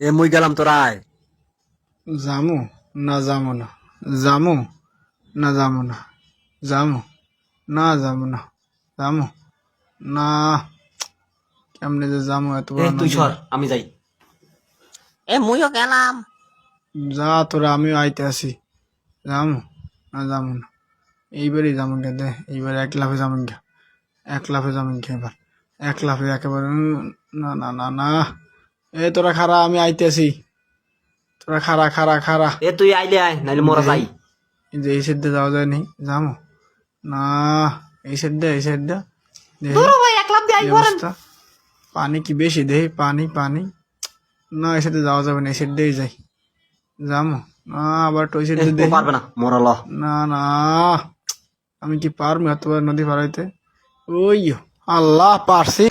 এ মুই গেলাম তোরা আয়। জামু না জামু না জামু না জামু না জামু না জামু না জামু না কেমনে যে জামু এত এ বড় তুই নদী। সর, আমি যাই। এ মুইও গেলাম। যা তোরা আমিও আইতে আসি। জামু না জামু না এইবারই জামু গে দে এইবার এক লাফে জামু গে এক লাফে জামু গে এবার এক লাফে একেবারে না না না না এ তোরা খারা আমি আইতে আসি তোরা খারা খারা খারা এ তুই আইলে আয়, নাইলে মোরা যাই। এই যে এই সাইড দিয়ে যাওয়া যায় নি জামু না এই সাইড দিয়ে এই সাইড দিয়ে দেখি দূর ভাই এক লাফ দিয়ে কি আই পড়েন। অবস্থা পানি কি বেশি দেহি পানি পানি না এই সাইডে যাওয়া যাবে না এই সাইড দিয়েই যাই যামু না আবার তো ওই সাইড এ, দিয়ে ও দেখি পারবে না, মোরা ল। না না আমি কি পারবো এতবার নদী পারাইতে ওই আল্লাহ পারছি